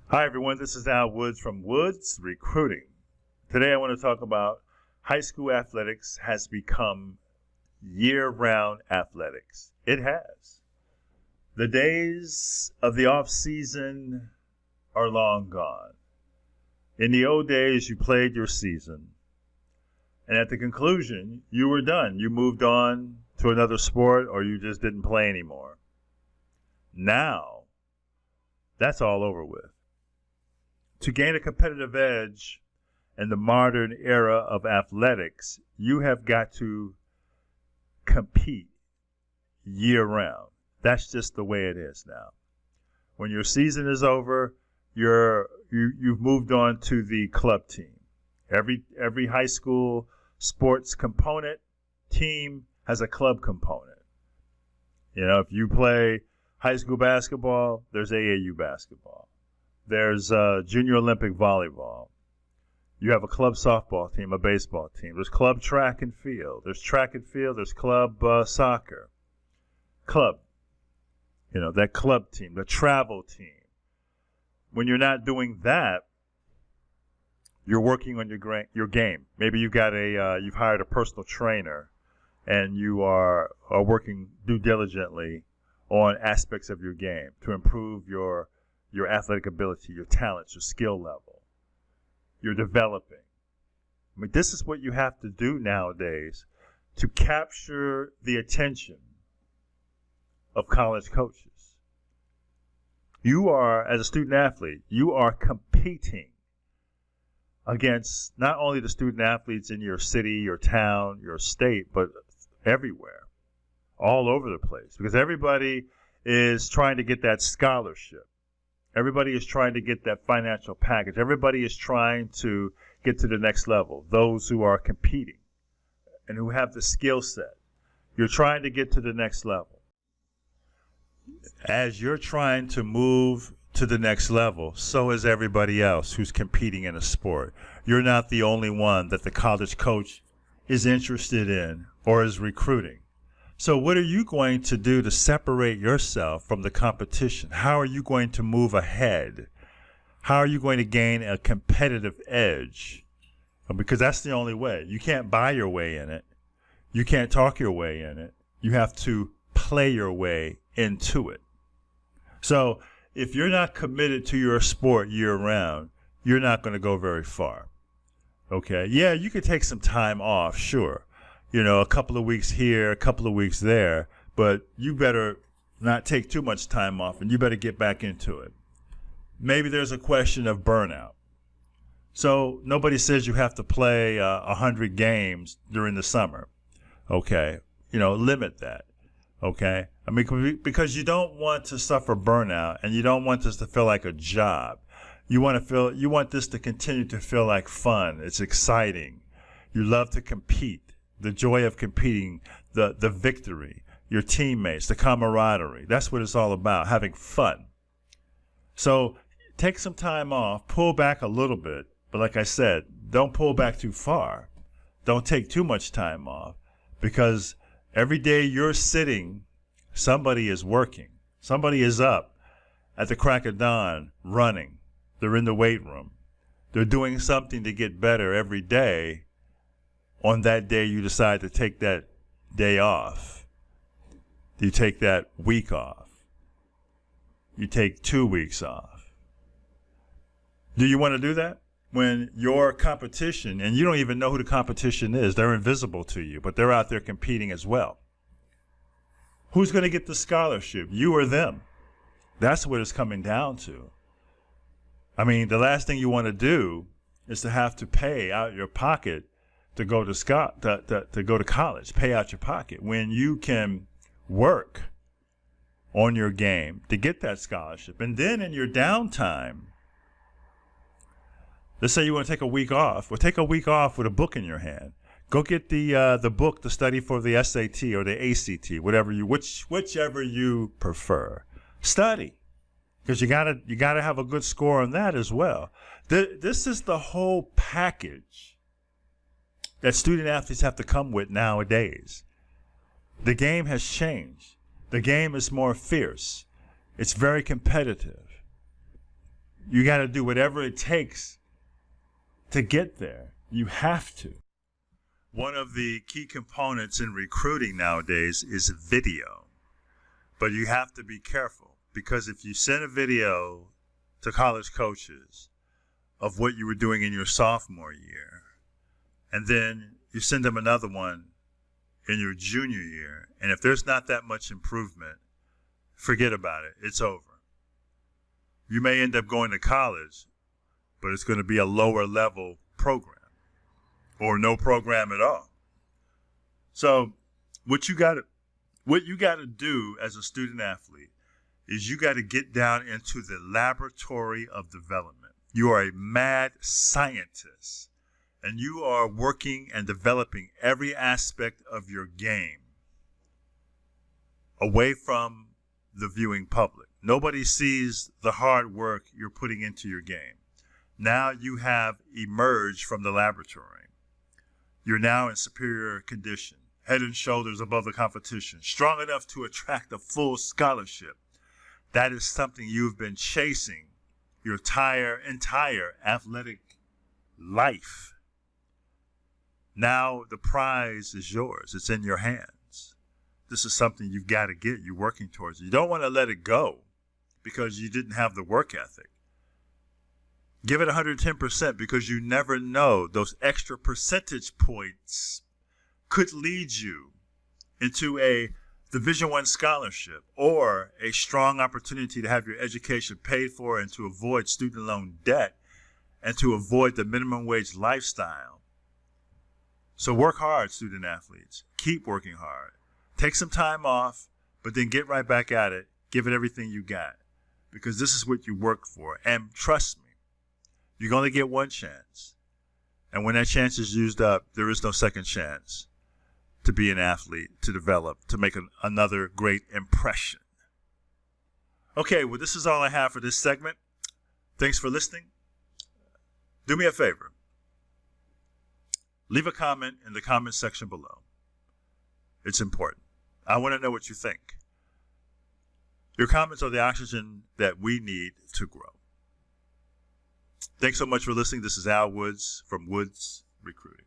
Hi, everyone. This is Al Woods from Woods Recruiting. Today, I want to talk about high school athletics has become year-round athletics. It has. The days of the off-season are long gone. In the old days, you played your season, and at the conclusion, you were done. You moved on to another sport, or you just didn't play anymore. Now, that's all over with. To gain a competitive edge in the modern era of athletics, you have got to compete year-round. That's just the way it is now. When your season is over, you've moved on to the club team. Every high school sports component team has a club component. You know, if you play high school basketball, there's AAU basketball. There's Junior Olympic volleyball. You have a club softball team, a baseball team. There's club track and field. There's track and field. There's club soccer. Club. You know, that club team, the travel team. When you're not doing that, you're working on your game. Maybe you've hired a personal trainer, and you are working due diligently on aspects of your game to improve your athletic ability, your talents, your skill level. You're developing. I mean, this is what you have to do nowadays to capture the attention of college coaches. You are, as a student athlete, you are competing against not only the student athletes in your city, your town, your state, but everywhere, all over the place, because everybody is trying to get that scholarship. Everybody is trying to get that financial package. Everybody is trying to get to the next level. Those who are competing and who have the skill set. You're trying to get to the next level. As you're trying to move to the next level, so is everybody else who's competing in a sport. You're not the only one that the college coach is interested in or is recruiting. So what are you going to do to separate yourself from the competition? How are you going to move ahead? How are you going to gain a competitive edge? Because that's the only way. You can't buy your way in it. You can't talk your way in it. You have to play your way into it. So if you're not committed to your sport year-round, you're not going to go very far. Okay? Yeah, you can take some time off, sure. You know, a couple of weeks here, a couple of weeks there, but you better not take too much time off, and you better get back into it. Maybe there's a question of burnout. So nobody says you have to play 100 games during the summer. Okay, you know, limit that. Okay, I mean, because you don't want to suffer burnout, and you don't want this to feel like a job. You want this to continue to feel like fun. It's exciting. You love to compete. The joy of competing, the victory, your teammates, the camaraderie. That's what it's all about, having fun. So take some time off, pull back a little bit. But like I said, don't pull back too far. Don't take too much time off, because every day you're sitting, somebody is working. Somebody is up at the crack of dawn running. They're in the weight room. They're doing something to get better every day. On that day, you decide to take that day off. You take that week off. You take 2 weeks off. Do you want to do that? When your competition, and you don't even know who the competition is, they're invisible to you, but they're out there competing as well. Who's going to get the scholarship, you or them? That's what it's coming down to. I mean, the last thing you want to do is to have to pay out your pocket to go to college, pay out your pocket, when you can work on your game to get that scholarship. And then in your downtime, let's say you want to take a week off. Well, take a week off with a book in your hand. Go get the book to study for the SAT or the ACT, whichever you prefer. Study, because you gotta have a good score on that as well. This is the whole package that student athletes have to come with nowadays. The game has changed. The game is more fierce. It's very competitive. You got to do whatever it takes to get there. You have to. One of the key components in recruiting nowadays is video. But you have to be careful, because if you send a video to college coaches of what you were doing in your sophomore year, and then you send them another one in your junior year, and if there's not that much improvement, forget about it. It's over. You may end up going to college, but it's going to be a lower level program or no program at all. So what you got to do as a student athlete is you got to get down into the laboratory of development. You are a mad scientist, and you are working and developing every aspect of your game away from the viewing public. Nobody sees the hard work you're putting into your game. Now you have emerged from the laboratory. You're now in superior condition, head and shoulders above the competition, strong enough to attract a full scholarship. That is something you've been chasing your entire athletic life. Now the prize is yours. It's in your hands. This is something you've got to get. You're working towards it. You don't want to let it go because you didn't have the work ethic. Give it 110%, because you never know. Those extra percentage points could lead you into a Division I scholarship or a strong opportunity to have your education paid for and to avoid student loan debt and to avoid the minimum wage lifestyle. So work hard, student athletes. Keep working hard. Take some time off, but then get right back at it. Give it everything you got, because this is what you work for. And trust me, you're going to get one chance. And when that chance is used up, there is no second chance to be an athlete, to develop, to make another great impression. Okay, well, this is all I have for this segment. Thanks for listening. Do me a favor. Leave a comment in the comment section below. It's important. I want to know what you think. Your comments are the oxygen that we need to grow. Thanks so much for listening. This is Al Woods from Woods Recruiting.